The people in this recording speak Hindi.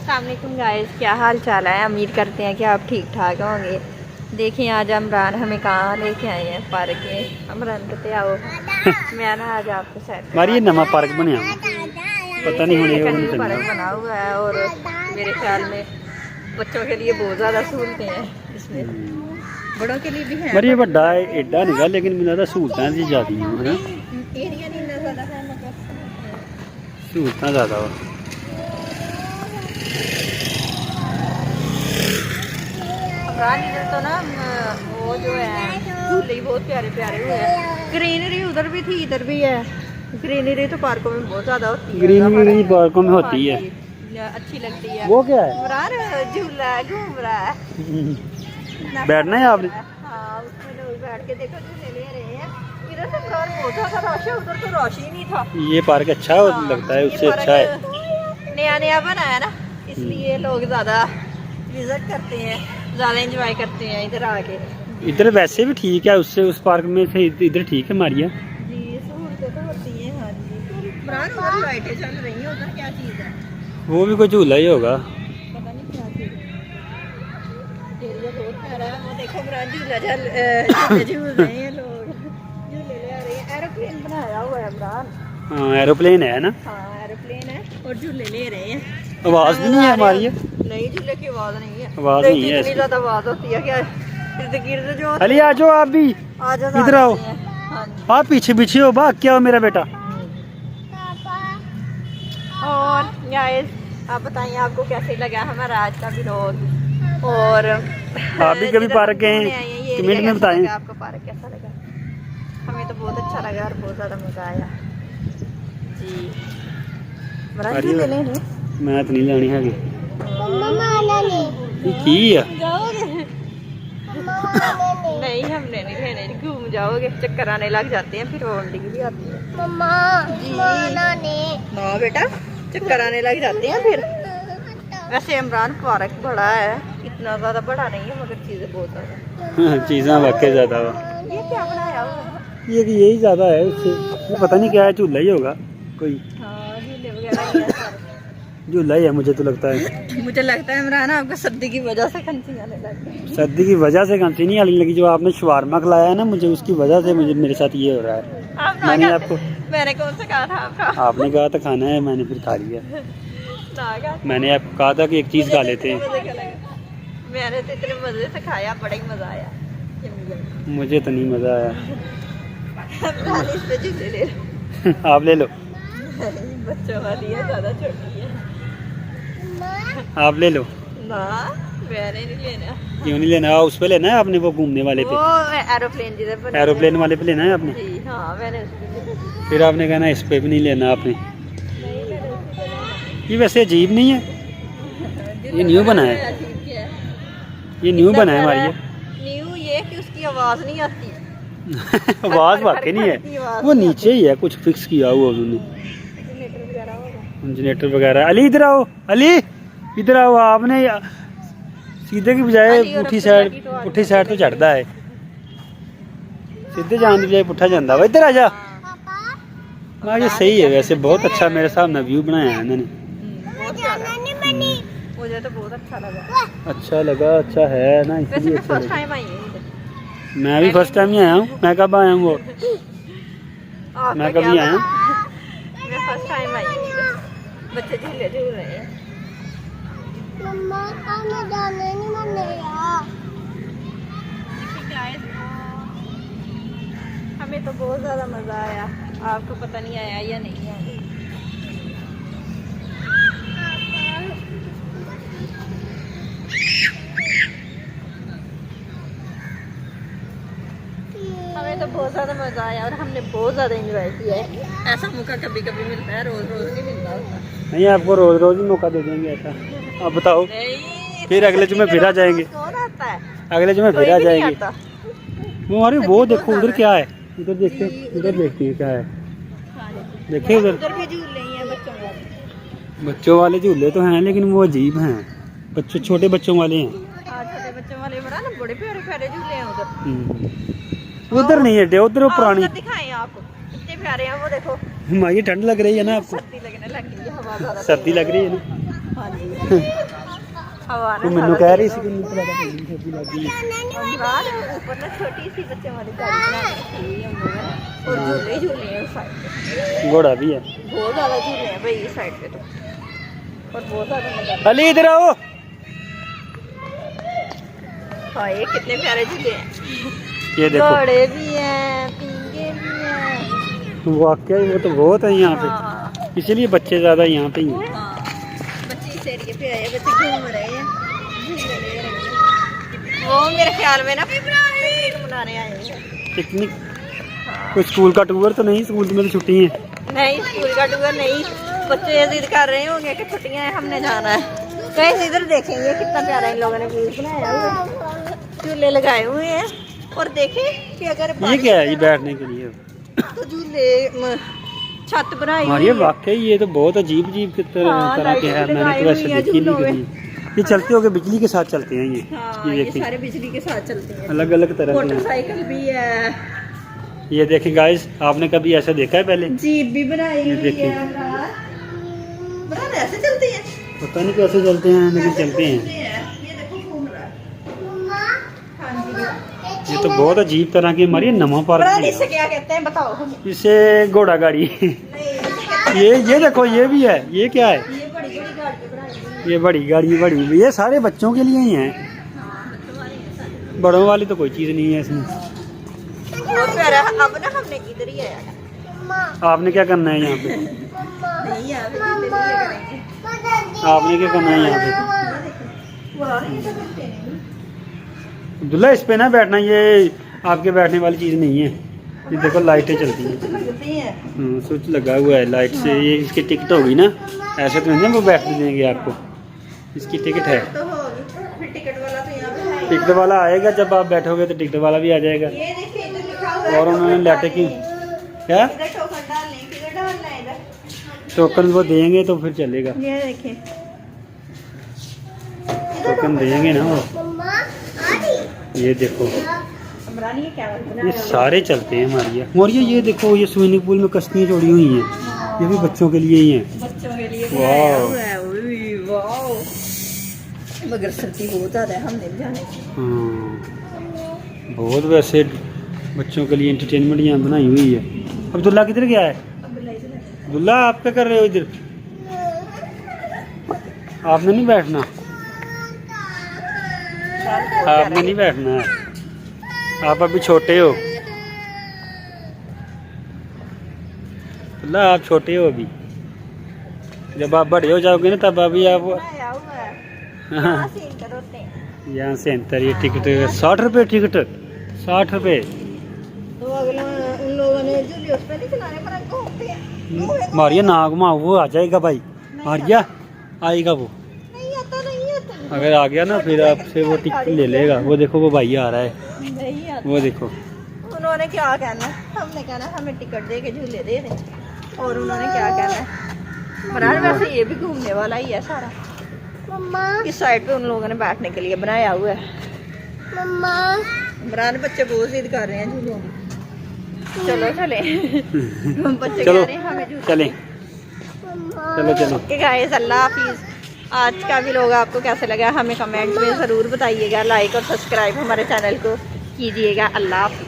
अस्सलामुअलैकुम गाइस, क्या हाल चाल है। उम्मीद करते हैं कि आप ठीक ठाक होंगे। देखिए आज इमरान हमें कहाँ लेके आए हैं, पार्क में। इमरान कहते आओ मैं ना आज आपको साथ मारिए नवा पार्क बनया पता नहीं होने न्यू पार्क बना हुआ है और मेरे ख्याल में बच्चों के लिए बहुत ज़्यादा सहूलतें हैं इसमें, बड़ों के लिए भी है। मरी बड़ा एडा नहीं गा लेकिन मेरा सहूलतां दी ज्यादा है ना, एरिया नहीं इतना ज़्यादा है मगर सहूलतां ज्यादा वा। इमरान इधर तो ना वो जो है झूले बहुत प्यारे प्यारे हुए हैं। ग्रीनरी उधर भी थी इधर भी है। ग्रीनरी तो पार्कों में बहुत ज्यादा होती है। ग्रीनरी पार्कों में होती है, अच्छी लगती है। वो क्या है? इमरान झूला घूम रहा है। बैठना है आपने? हाँ उसमें लोग बैठ के देखो झूले ले रहे हैं। इधर तो इमरान बहुत ज्यादा रश है, उधर तो रश ही नहीं था। ये पार्क अच्छा लगता है, उससे अच्छा है। नया नया बना है ना, इसलिए लोग ज्यादा विजिट करते हैं, ज़्यादा एंजॉय करते हैं इधर आके। इधर वैसे भी ठीक है, उससे उस पार्क में से इधर ठीक है मारिया जी। सहूलतें तो होती हैं। हाँ जी। इमरान उधर लाइटें चल रही हैं, उधर क्या चीज़ है वो भी कोई झूला ही होगा, पता नहीं क्या चीज़ है। एरिया बहुत प्यारा है। वो देखो इमरान झूला झूल रहे हैं, लोग झूले ले आ रहे हैं। एरोप्लेन बनाया हुआ है इमरान। हाँ एरोप्लेन है ना। हाँ एरोप्लेन है और झूले ले रहे हैं। आवाज भी नहीं है हमारी? नहीं झूले की आवाज नहीं है। आवाज नहीं है, इतनी ज्यादा आवाज होती है क्या इर्द गिर्द जो अली आ जाओ आप भी इधर आओ। आप पीछे पीछे हो, भाग क्या हो मेरा बेटा। और गाइस आप बताइए आपको कैसे लगा हमारा आज का व्लॉग, और आप भी कभी पार्क गए कमेंट में बताएं आपको पार्क कैसा लगा। हमें तो बहुत अच्छा लगा और बहुत ज़्यादा मज़ा आया जी। मैं तो नहीं लेनी है की है। नहीं हमने नहीं लेने, घूम जाओगे चक्कर आने लग जाते हैं, फिर वोल्डिंग भी आती है। मम्मा ना बेटा चक्कर आने लग जाते हैं फिर। वैसे इमरान पार्क बड़ा है, इतना ज़्यादा बड़ा नहीं है मगर चीज़ें बहुत ज़्यादा चीज़ें वाकई ज़्यादा हुआ। ये क्या बनाया हुआ? ये यही ज़्यादा है उससे, पता नहीं क्या है, झूला ही होगा कोई। हाँ झूले वगैरह ही है सारे। झूला ही है मुझे तो लगता है। मुझे लगता है इमरान आपको सर्दी की वजह से खांसी आने लगी। सर्दी की वजह से खांसी नहीं आने लगी, जो आपने शवारमा खिलाया है ना मुझे, उसकी वजह से मुझे मेरे साथ ये हो रहा है। मैंने कौन सा कहा था आपका? आपने कहा था खाना है, मैंने फिर खा लिया। मैंने आपको कहा था कि एक चीज़ खा लेते हैं। मैंने तो इतने मजे से खाया, बड़ा ही मजा आया। मुझे तो नहीं मजा आया। इस पे झूले ले लो। आप ले लो। बच्चों वाली है, ज्यादा छोटी है। आप ले लो। ना मैंने नहीं लेना। क्यों नहीं लेना? उस पे लेना है आपने, वो घूमने वाले पे, वो एरोप्लेन जिधर एरोप्लेन वाले पे लेना है आपने। जी हाँ मैंने फिर आपने कहना इस पे भी नहीं लेना आपने। ये वैसे अजीब नहीं है, ये न्यू बना है, ये न्यू बना है हमारी। न्यू ये कि उसकी आवाज नहीं आती। आवाज वाकई नहीं है, वो नीचे ही है, कुछ फिक्स किया हुआ उन्होंने, जनरेटर वगैरह। अली इधर आओ, अली इधर आओ। आपने सीधे की बजाय पुठी साइड तो चढ़ता है, सीधे जाने की बजाय पुठा जाता है। इधर आ जा। हाँ ये सही है वैसे, बहुत अच्छा मेरे हिसाब में व्यू बनाया है इन्होंने। मुझे तो बहुत अच्छा लगा। अच्छा लगा, अच्छा है ना, इसलिए अच्छा फर्स्ट टाइम आई है। मैं भी फर्स्ट टाइम ही आया हूँ। मैं कब आया हूँ? वो मैं कभी आया हूँ? मैं फर्स्ट टाइम आई हूँ। बच्चे झूले झूल रहे हैं। मम्मा हमें जाने नहीं मन रहा। हमें तो बहुत ज़्यादा मज़ा आया, आपको पता नहीं आया या नहीं आया। हमें तो बहुत ज़्यादा मज़ा आया और हमने बहुत ज़्यादा एंजॉय किया है। ऐसा मौका कभी कभी मिलता है, रोज़ रोज़ नहीं मिलता होता। नहीं आपको रोज रोज ही मौका दे देंगे ऐसा। आप बताओ फिर अगले जुम्मे फिर आ जाएंगे, अगले जुम्मे फिर आ जाएंगे। वो अरे वो देखो उधर क्या है, उधर देखते, उधर देखते हैं क्या है। देखिए उधर भी झूले हैं बच्चों वाले। बच्चों वाले झूले तो हैं लेकिन वो अजीब हैं, बच्चों छोटे बच्चों वाले हैं। छोटे बच्चों वाले बड़ा ना, बड़े प्यारे प्यारे झूले हैं उधर। उधर नहीं है, उधर वो पुरानी दिखाएं आपको, कितने प्यारे हैं वो देखो। हमारी ठंड लग रही है ना आपको? सर्दी लगने लग गई है, हवा ज़्यादा सर्दी लग रही है ना। हाँ जी हवा तू ना मैनू कह रही सी कि नहीं पता छोटी लगी बाहर ऊपर ना छोटी सी बच्चे वाली गाड़ी बनाई है हम लोगों ने और झूले झूले हैं उस साइड पे घोड़ा भी है। बहुत ज़्यादा झूले हैं भाई इस साइड पे तो और बहुत ज़्यादा मजा अली इधर आओ। हाँ ये कितने प्यारे झूले हैं। ये देखो घोड़े भी हैं पींगे भी हैं। वाकई वो तो बहुत है यहाँ पे, हाँ इसीलिए बच्चे ज्यादा यहाँ पे ही हैं। हाँ बच्चे इस एरिए पे आए हैं, बच्चे घूम रहे हैं झूले ले रहे हैं। वो मेरे ख्याल में ना पिकनिक मनाने आए हैं। पिकनिक कोई स्कूल का टूर तो नहीं, स्कूल में तो छुट्टी है। नहीं स्कूल का टूर नहीं, बच्चे जिद कर रहे होंगे कि छुट्टियां हैं हमने जाना है कहीं। इधर देखेंगे कितना प्यारा इन लोगों ने व्यू बनाया हुआ है, झूले लगाए हुए हैं। और देखें कि अगर ये क्या है, ये बैठने के लिए तो झूले छत बनाई हाँ। हुई ये है। वाकई ये तो बहुत अजीब अजीब की हाँ, तरह के है। लाइटें मैंने तो वैसे लगाई हुई देखी हैं नहीं कभी। ये चलते होगे बिजली के साथ चलते हैं ये। हाँ ये ये देखिए सारे बिजली के साथ चलते हैं। अलग अलग तरह के हैं। मोटरसाइकिल भी है, ये देखें गाइस, आपने कभी ऐसा देखा है पहले? जीप भी बनाई ये हुई देखिए। है। बड़ा ऐसे चलती है, पता नहीं कैसे चलते हैं लेकिन चलते हैं। ये देखो घूम रहा है। हाँ जी ये तो बहुत अजीब तरह की हमारी नवा बड़ा पार्क इसे क्या कहते हैं बताओ हम। इसे घोड़ा गाड़ी नहीं ये देखो ये भी है। ये क्या है? ये बड़ी बड़ी गाड़ी बनाई हुई है। ये बड़ी गाड़ी बड़ी, ये सारे बच्चों के लिए ही हैं। हाँ, बच्चों वाली है सारी। बड़ों वाली तो कोई चीज़ नहीं है इसमें। बहुत प्यारा है। अब ना हमने इधर ही आया है। आपने क्या करना है यहाँ पे? नहीं यार इधर ही करेंगे। आपने क्या करना है यहाँ पे? वाह, ये तो करते हैं। अब्दुल्ला इस पे ना बैठना, ये आपके बैठने वाली चीज़ नहीं है। ये देखो लाइटें चलती हैं। लगती हैं। स्विच लगा हुआ है लाइट से। ये इसकी टिकट होगी ना, ऐसे तो नहीं है वो बैठने देंगे आपको। इसकी टिकट है। तो होगी फिर टिकट वाला तो यहाँ पे है। टिकट वाला आएगा जब आप बैठोगे तो टिकट वाला भी आ जाएगा। ये देखिए इधर लिखा हुआ है और उन्होंने लेटे की क्या इधर टोकन डालने किधर डालना है इधर। टोकन वो देंगे तो फिर चलेगा। ये देखिए टोकन देंगे ना वो। ये देखो इमरान ये क्या बना ये सारे चलते हैं हमारी। ये देखो ये स्विमिंग पूल में कश्तियाँ जोड़ी हुई हैं। ये भी बच्चों के लिए ही हैं। बच्चों के लिए वाह। बनाया हुआ है। उई, वाह मगर सर्दी बहुत ज़्यादा है, हम नहीं जाने की। हाँ बहुत वैसे बच्चों के लिए एंटरटेनमेंट यहाँ बनाई हुई है। अब्दुल्ला किधर गया है? अब्दुल्ला आप क्या कर रहे हो इधर? आपने नहीं बैठना, आपने नहीं बैठना है। आप अभी छोटे हो अब्दुल्ला, आप छोटे हो अभी। जब आप बड़े हो जाओगे ना तब अभी आप बनाया हुआ है। हाँ। यहाँ से इंटर होते हैं। यहाँ से अंतर। ये टिकट 60 रुपये टिकट, 60 रुपये। तो अगला उन लोगों ने जो भी उस पे नहीं चलाने पर घूमते हैं। मारिया नाग माँ वो आ जाएगा भाई। मारिया आएगा वो। नहीं आता नहीं आता अगर आ गया ना फिर आपसे वो टिकट ले लेगा। वो देखो वो भाई आ रहा है, नहीं आता। वो देखो। उन्होंने क्या कहना, हमने कहना हमें टिकट दे के झूले दे दे। और उन्होंने क्या कहना है। मरार वैसे ये भी घूमने वाला ही है सारा। इस साइड पे उन लोगों ने बैठने के लिए बनाया हुआ है। इमरान बच्चे बहुत जिद कर रहे हैं झूलों में। चलो चले बच्चे कह चलो रहे हैं हमें झूले चलें, चलो चलो। ओके गाइस, अल्लाह हाफिज़। आज का भी लोग आपको कैसे लगा हमें कमेंट में ज़रूर बताइएगा। लाइक और सब्सक्राइब हमारे चैनल को कीजिएगा। अल्लाह हाफिज़।